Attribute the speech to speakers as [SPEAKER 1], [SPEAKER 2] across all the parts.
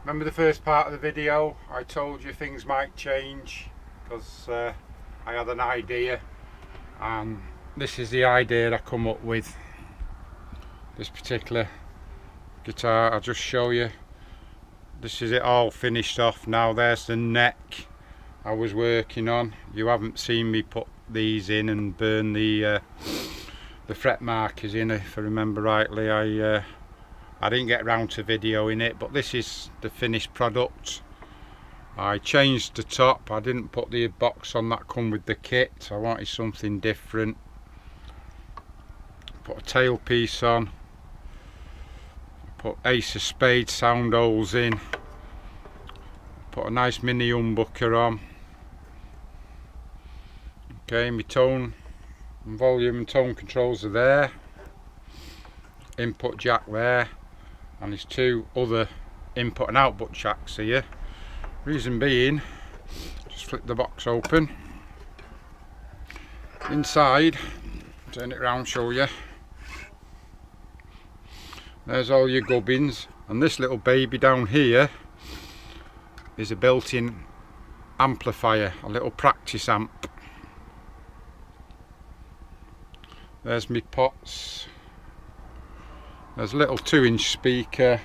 [SPEAKER 1] Remember the first part of the video I told you things might change because I had an idea, and this is the idea I come up with. This particular guitar, I'll just show you. This is it all finished off now. There's the neck I was working on. You haven't seen me put these in and burn the fret markers in, if I remember rightly. I didn't get around to videoing it, but this is the finished product. I changed the top. I didn't put the box on that come with the kit. I wanted something different. Put a tailpiece on. Put Ace of Spades sound holes in. Put a nice mini humbucker on. Okay, my tone and volume and tone controls are there. Input jack there, and there's two other input and output jacks here. Reason being, just flip the box open. Inside, turn it around, show you. There's all your gubbins, and this little baby down here is a built-in amplifier, a little practice amp. There's my pots. There's a little 2-inch speaker.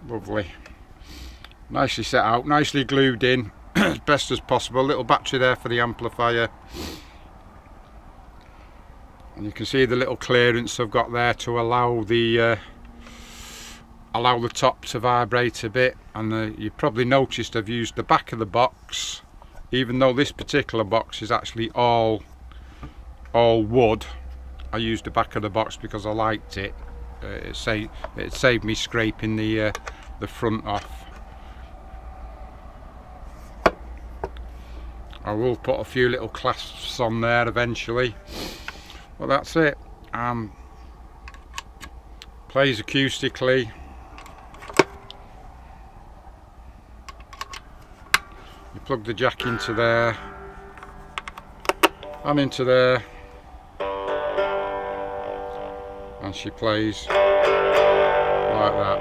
[SPEAKER 1] Lovely. Nicely set out, nicely glued in as best as possible. Little battery there for the amplifier. And you can see the little clearance I've got there to allow the top to vibrate a bit. And you probably noticed I've used the back of the box. Even though this particular box is actually all wood, I used the back of the box because I liked it. It saved me scraping the front off. I will put a few little clasps on there eventually. Well, that's it. Plays acoustically. You plug the jack into there and into there, and she plays like that.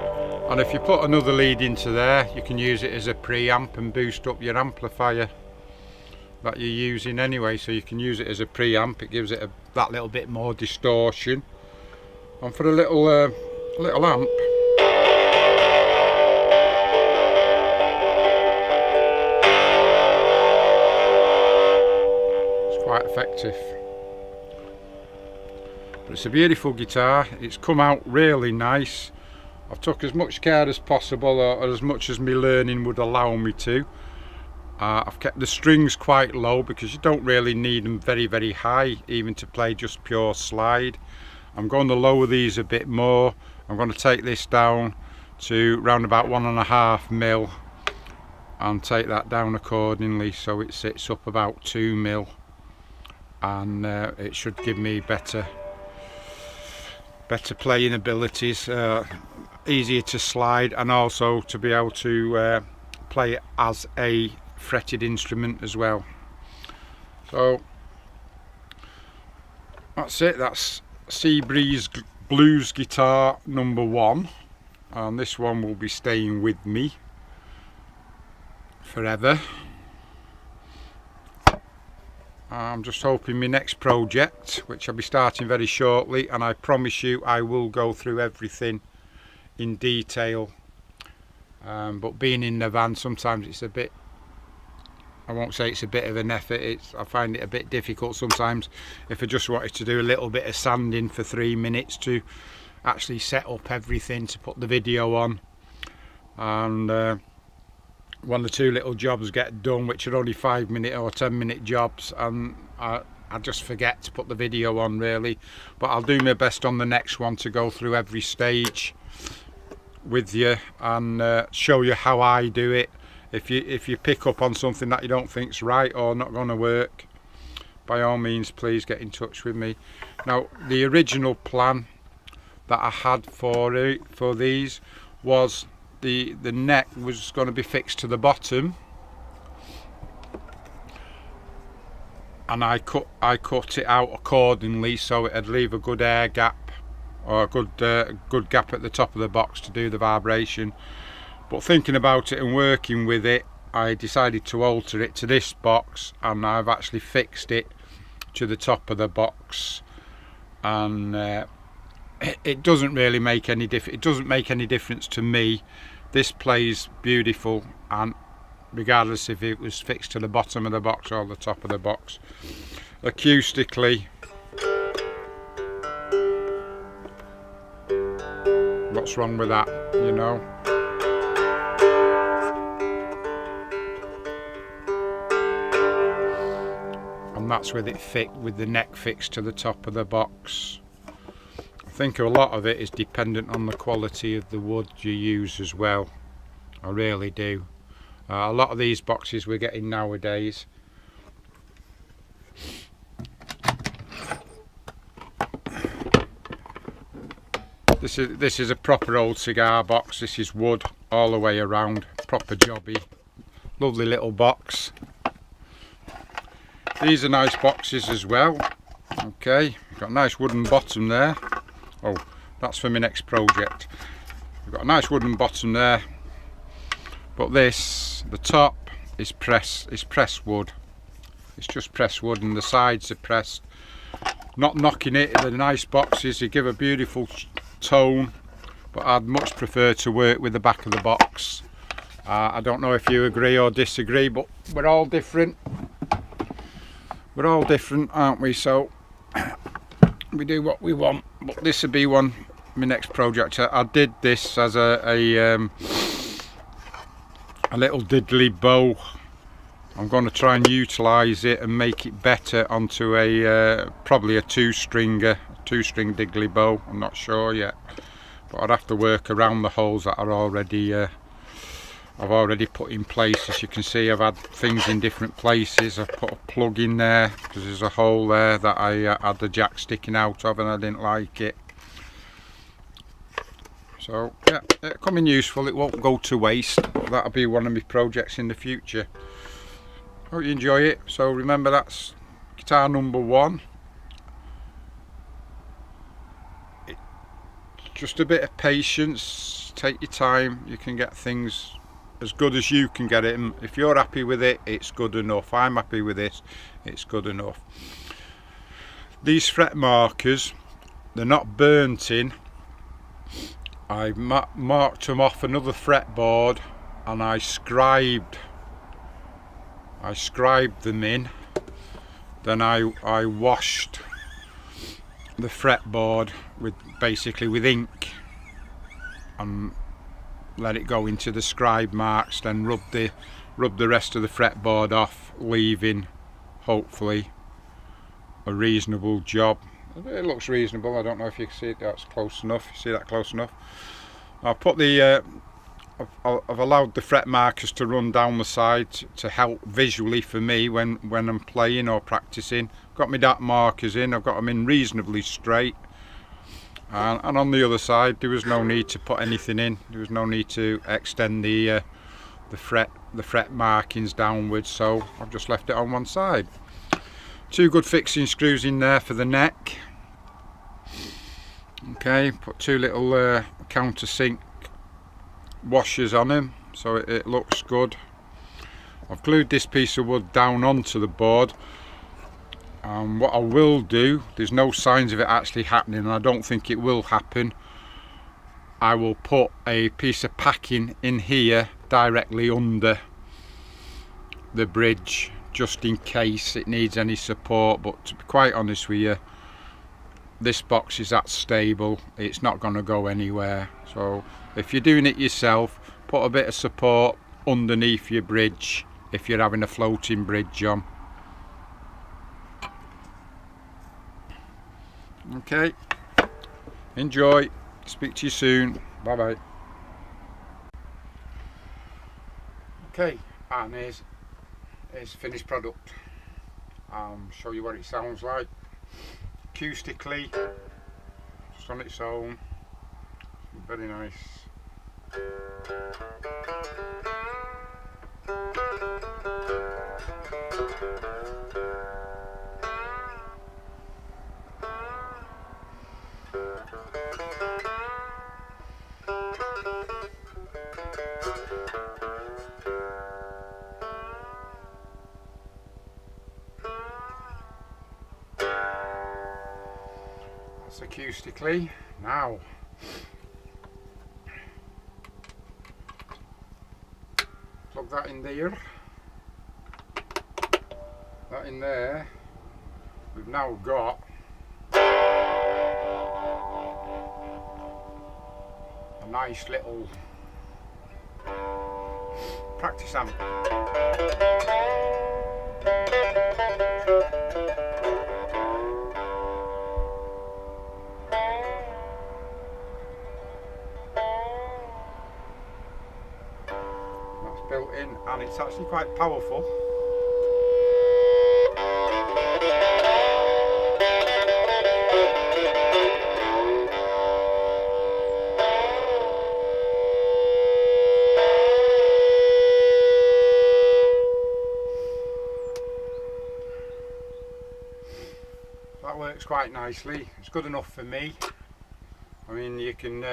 [SPEAKER 1] And if you put another lead into there, you can use it as a preamp and boost up your amplifier that you're using anyway. So you can use it as a preamp. It gives it that little bit more distortion. And for a little amp, it's quite effective. But it's a beautiful guitar. It's come out really nice. I've took as much care as possible, or as much as my learning would allow me to. I've kept the strings quite low because you don't really need them very high even to play just pure slide. I'm going to lower these a bit more. I'm going to take this down to round about 1.5 mil and take that down accordingly so it sits up about 2 mil, and it should give me better playing abilities, easier to slide, and also to be able to play it as a fretted instrument as well. So that's it. That's Seabreeze Blues guitar number 1, and this one will be staying with me forever. I'm just hoping my next project, which I'll be starting very shortly, and I promise you I will go through everything in detail, but being in the van sometimes it's a bit, I won't say it's a bit of an effort, I find it a bit difficult sometimes if I just wanted to do a little bit of sanding for 3 minutes to actually set up everything to put the video on, and one or two little jobs get done which are only 5-minute or 10-minute jobs, and I just forget to put the video on really. But I'll do my best on the next one to go through every stage with you and show you how I do it. If you pick up on something that you don't think's right or not going to work, by all means please get in touch with me. Now, the original plan that I had for these was the neck was going to be fixed to the bottom, and I cut it out accordingly so it'd leave a good air gap, or a good gap at the top of the box to do the vibration. But thinking about it and working with it, I decided to alter it to this box, and I've actually fixed it to the top of the box, and it doesn't really make any difference. It doesn't make any difference to me. This plays beautiful, and regardless if it was fixed to the bottom of the box or the top of the box. Acoustically, what's wrong with that, you know? And that's with it with the neck fixed to the top of the box. I think a lot of it is dependent on the quality of the wood you use as well. I really do. A lot of these boxes we're getting nowadays, this is a proper old cigar box. This is wood all the way around, proper jobby, lovely little box. These are nice boxes as well. Okay, got a nice wooden bottom there. Oh, that's for my next project. We've got a nice wooden bottom there, but this, the top is pressed wood. It's just pressed wood, and the sides are pressed. Not knocking it, they're nice boxes, they give a beautiful tone, but I'd much prefer to work with the back of the box. I don't know if you agree or disagree, but we're all different. We're all different, aren't we? So we do what we want. But this would be my next project. I did this as a little diddly bow. I'm going to try and utilise it and make it better onto a probably a two-string diddly bow. I'm not sure yet, but I'd have to work around the holes that are already I've already put in place. As you can see, I've had things in different places. I've put a plug in there because there's a hole there that I had the jack sticking out of and I didn't like it. So yeah, it'll come in useful. It won't go to waste. That'll be one of my projects in the future. Hope you enjoy it. So remember, that's guitar number 1. Just a bit of patience, take your time. You can get things as good as you can get it, and if you're happy with it, it's good enough. I'm happy with this, it's good enough. These fret markers, they're not burnt in. I marked them off another fretboard, and I scribed them in. Then I washed the fretboard basically with ink and let it go into the scribe marks, then rub the rest of the fretboard off, leaving hopefully a reasonable job. It looks reasonable. I don't know if you can see it. That's close enough. You see that close enough? I'll put the I've allowed the fret markers to run down the side to help visually for me when I'm playing or practicing. Got my dot markers in. I've got them in reasonably straight. And on the other side, there was no need to put anything in. There was no need to extend the fret markings downwards, so I've just left it on one side. 2 good fixing screws in there for the neck. Okay, put 2 little countersink washers on them, so it looks good. I've glued this piece of wood down onto the board. What I will do, there's no signs of it actually happening, and I don't think it will happen. I will put a piece of packing in here directly under the bridge, just in case it needs any support. But to be quite honest with you, this box is that stable, it's not going to go anywhere. So if you're doing it yourself, put a bit of support underneath your bridge if you're having a floating bridge on. Okay, enjoy, speak to you soon, bye bye. Okay, and here's finished product. Show you what it sounds like acoustically, just on its own. Very nice. That's acoustically. Now plug that in there, that in there. We've now got a nice little practice amp. That's built in and it's actually quite powerful. That works quite nicely. It's good enough for me. I mean, you can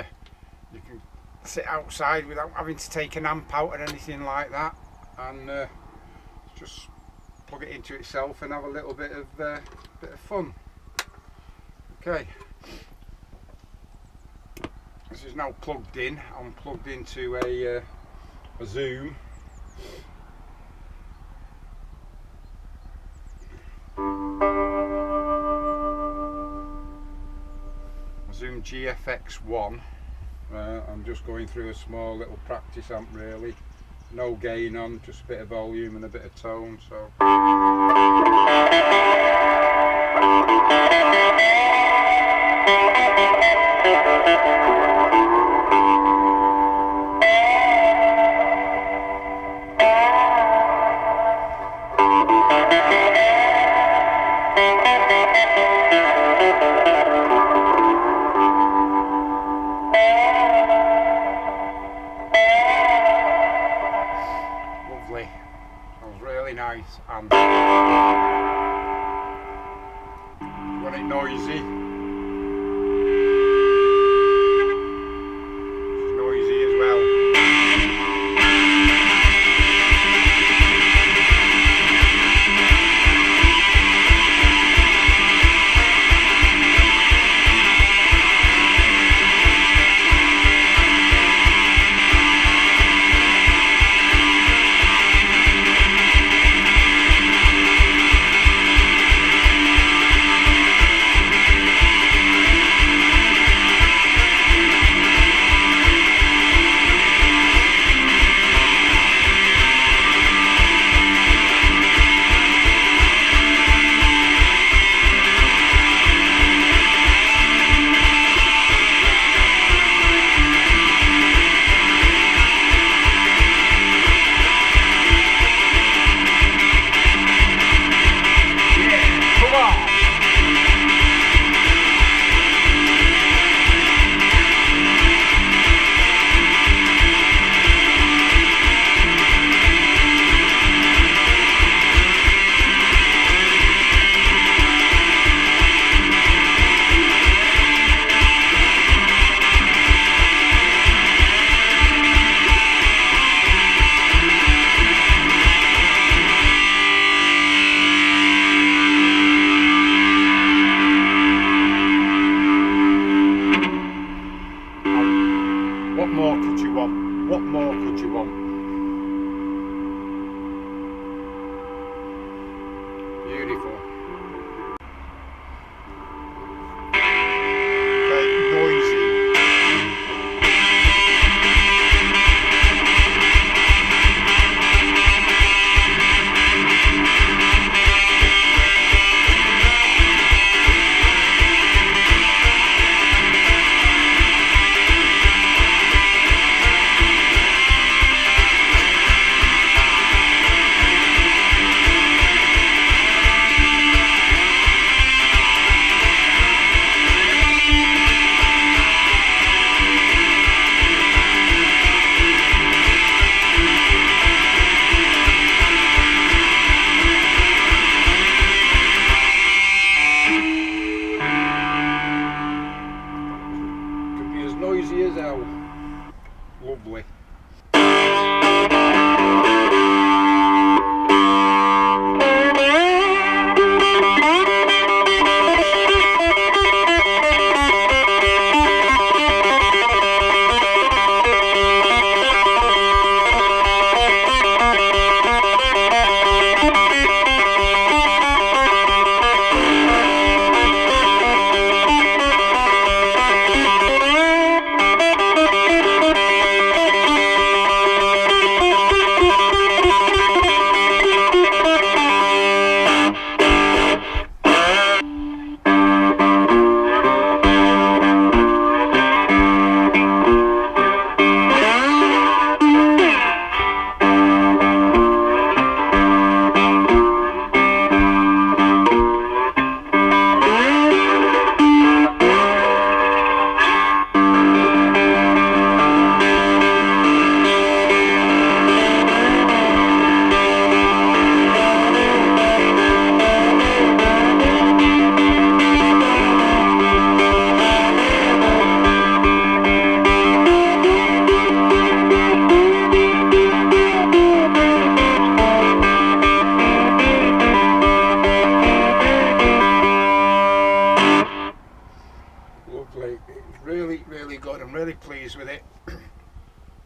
[SPEAKER 1] sit outside without having to take an amp out or anything like that, and just plug it into itself and have a little bit of fun. Okay, this is now plugged in. I'm plugged into a Zoom. Zoom GFX1. I'm just going through a small little practice amp really. No gain on, just a bit of volume and a bit of tone. So. Lovely, sounds really nice, and got it noisy. It's noisy as well. What more could you want? What more could you want? Beautiful. Okay, noisy. Noisy as hell. Lovely. Lovely. It's really, really good. I'm really pleased with it.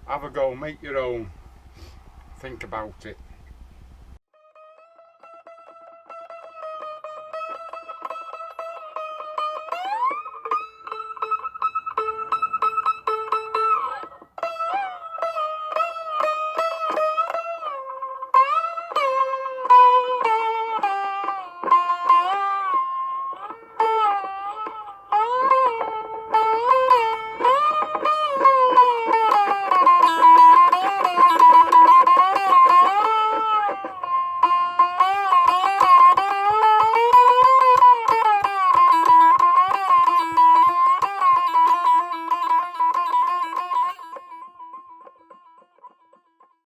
[SPEAKER 1] Have a go, make your own. Think about it.